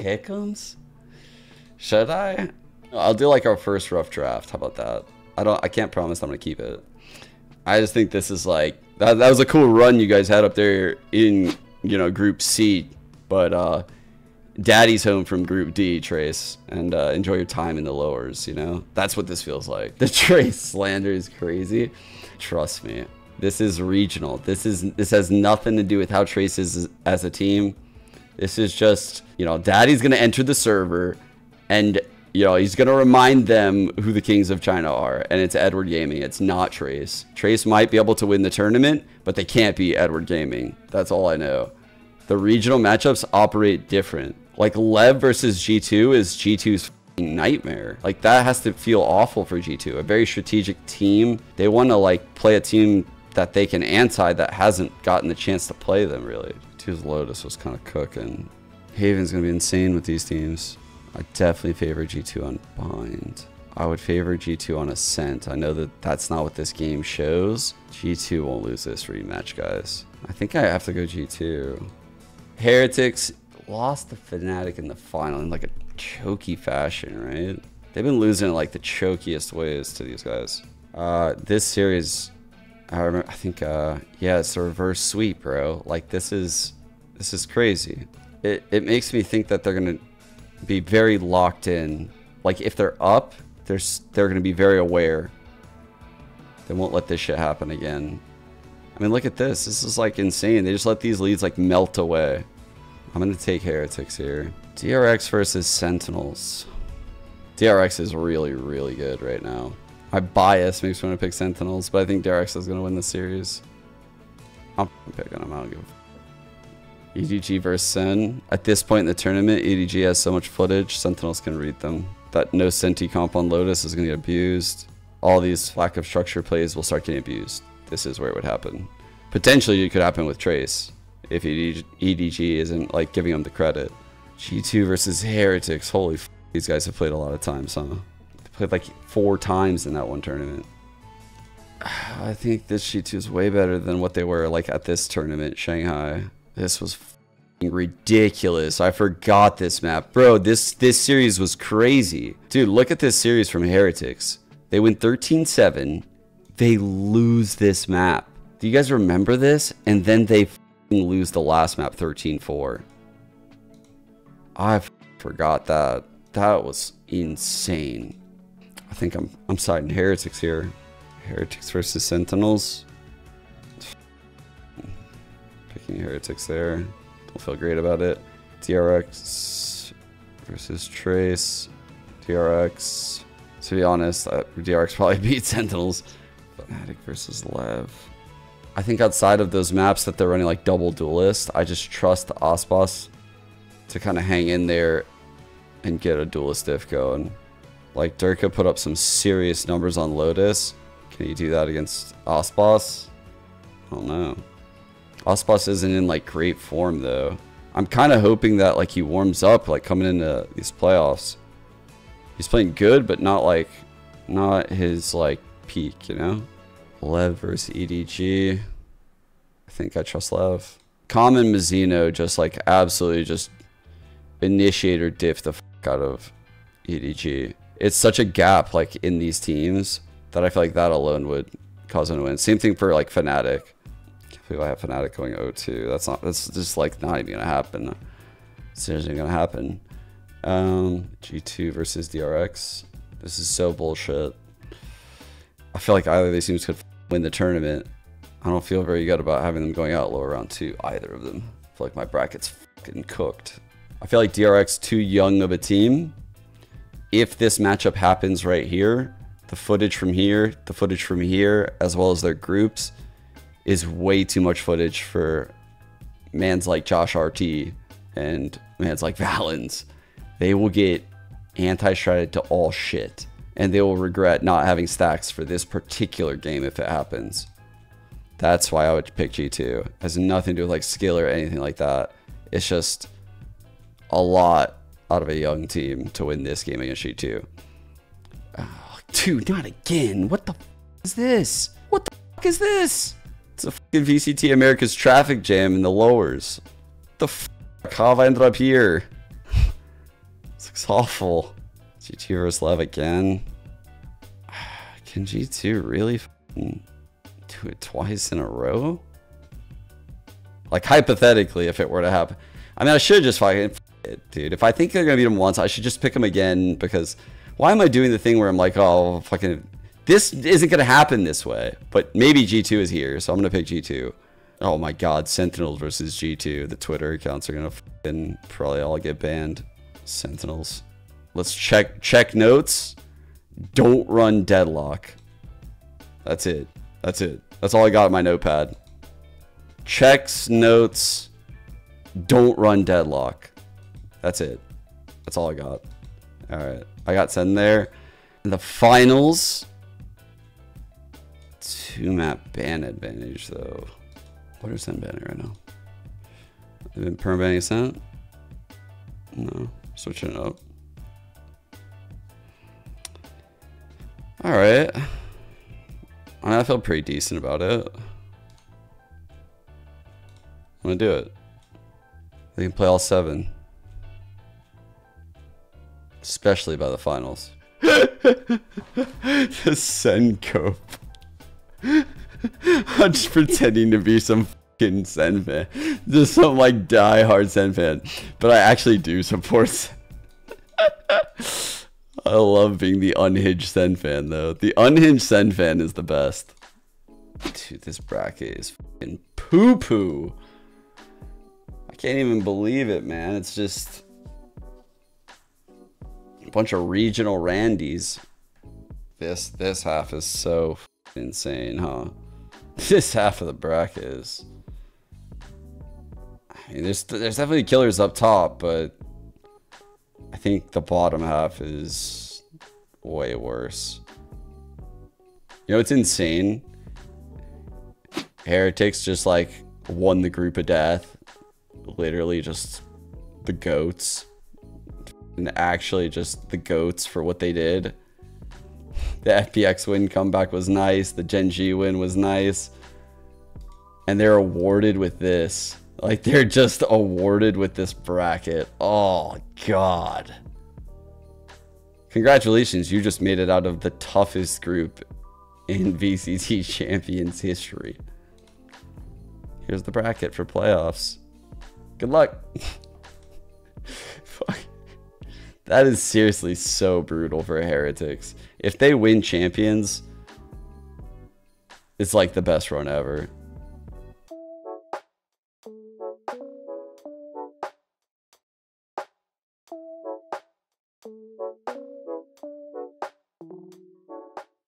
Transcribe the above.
Pick'ems? Should I? I'll do like our first rough draft. How about that? I can't promise I'm gonna keep it. I just think this is like that was a cool run you guys had up there in, you know, Group C, but Daddy's home from Group D, Trace, and enjoy your time in the lowers, you know? That's what this feels like. The Trace slander is crazy. Trust me. This is regional. This has nothing to do with how Trace is as a team. This is just, you know, Daddy's going to enter the server and, you know, he's going to remind them who the kings of China are. And it's Edward Gaming. It's not Trace. Trace might be able to win the tournament, but they can't be Edward Gaming. That's all I know. The regional matchups operate different. Like Lev versus G2 is G2's nightmare. Like that has to feel awful for G2. A very strategic team. They want to like play a team that they can anti that hasn't gotten the chance to play them really. G2's Lotus was kind of cooking. Haven's going to be insane with these teams. I definitely favor G2 on Bind. I would favor G2 on Ascent. I know that that's not what this game shows. G2 won't lose this rematch, guys. I think I have to go G2. Heretics lost the Fnatic in the final in like a choky fashion, right? They've been losing in like the chokiest ways to these guys. This series, I think, yeah, it's a reverse sweep, bro. Like this is crazy. It makes me think that they're gonna be very locked in. Like if they're up, they're gonna be very aware. They won't let this shit happen again. I mean, look at this. This is like insane. They just let these leads like melt away. I'm gonna take Heretics here. DRX versus Sentinels. DRX is really, really good right now. My bias makes me want to pick Sentinels, but I think DRX is gonna win the series. I'm picking them. I don't give a f. EDG versus Sen. At this point in the tournament, EDG has so much footage, Sentinels can read them. That no Senti comp on Lotus is gonna get abused. All these lack of structure plays will start getting abused. This is where it would happen. Potentially, it could happen with Trace if EDG isn't like giving them the credit. G2 versus Heretics. Holy f, these guys have played a lot of times, huh? They played like 4 times in that one tournament. I think this G2 is way better than what they were like at this tournament, Shanghai. This was ridiculous. I forgot this map. Bro, this series was crazy. Dude, look at this series from Heretics. They win 13-7. They lose this map. Do you guys remember this? And then they lose the last map 13-4. I forgot that. That was insane. I think I'm siding Heretics here. Heretics versus Sentinels. Picking Heretics there. Don't feel great about it. DRX versus Trace. DRX. To be honest, DRX probably beats Sentinels. Fnatic versus Lev. I think outside of those maps that they're running like double duelist, I just trust the Ospas to kind of hang in there and get a duelist diff going. Like Durka put up some serious numbers on Lotus. Can you do that against Ospas? I don't know. Ospas isn't in like great form though. I'm kind of hoping that like he warms up like coming into these playoffs. He's playing good, but not his like peak, you know? Lev versus EDG. I think I trust Lev. Common Mizzino just like absolutely just initiator diff the fuck out of EDG. It's such a gap like in these teams that I feel like that alone would cause them to win. Same thing for like Fnatic. Can't believe I have Fnatic going 0-2. That's just like not even gonna happen. Seriously gonna happen. G2 versus DRX. This is so bullshit. I feel like either of these teams could win the tournament. I don't feel very good about having them going out lower round 2, either of them. I feel like my bracket's fucking cooked. I feel like DRX too young of a team. If this matchup happens right here, the footage from here, as well as their groups, is way too much footage for mans like Josh RT and mans like Valens. They will get anti-shredded to all shit. And they will regret not having stacks for this particular game if it happens. That's why I would pick G2. It has nothing to do with like skill or anything like that. It's just a lot out of a young team to win this game against G2. Oh, dude, not again. What the f is this? What the f is this? It's a fucking VCT America's traffic jam in the lowers. What the f? How have I ended up here? This looks awful. G2 versus Lev again. Can G2 really do it twice in a row? Like, hypothetically, if it were to happen. I mean, I should just fucking it, dude. If I think they're gonna beat them once, I should just pick them again, because why am I doing the thing where I'm like, oh, fucking, this isn't gonna happen this way. But maybe G2 is here, so I'm gonna pick G2. Oh my god, Sentinels versus G2. The Twitter accounts are gonna fucking probably all get banned. Sentinels. Let's check notes. Don't run Deadlock. That's it. That's it. That's all I got in my notepad. Checks, notes. Don't run Deadlock. That's it. That's all I got. Alright. I got Sen there. In the finals. 2-map ban advantage, though. What are Sen banning right now? They've been perma-banning Sen? No. Switching it up. Alright. I mean, I feel pretty decent about it. I'm gonna do it. They can play all 7. Especially by the finals. The Sen cope. I'm just pretending to be some fucking Sen fan. Just some like die-hard Sen fan. But I actually do support Sen. I love being the unhinged Sen fan, though. The unhinged Sen fan is the best. Dude, this bracket is fucking poo-poo. I can't even believe it, man. It's just a bunch of regional Randys. This half is so insane, huh? This half of the bracket is... I mean, there's definitely killers up top, but I think the bottom half is way worse. You know, it's insane. Heretics just like won the group of death. Literally just the GOATs. And actually just the GOATs for what they did. The FPX win comeback was nice. The Gen G win was nice. And they're awarded with this. Like, they're just awarded with this bracket. Oh, God. Congratulations, you just made it out of the toughest group in VCT Champions history. Here's the bracket for playoffs. Good luck. Fuck. That is seriously so brutal for Heretics. If they win Champions, it's like the best run ever.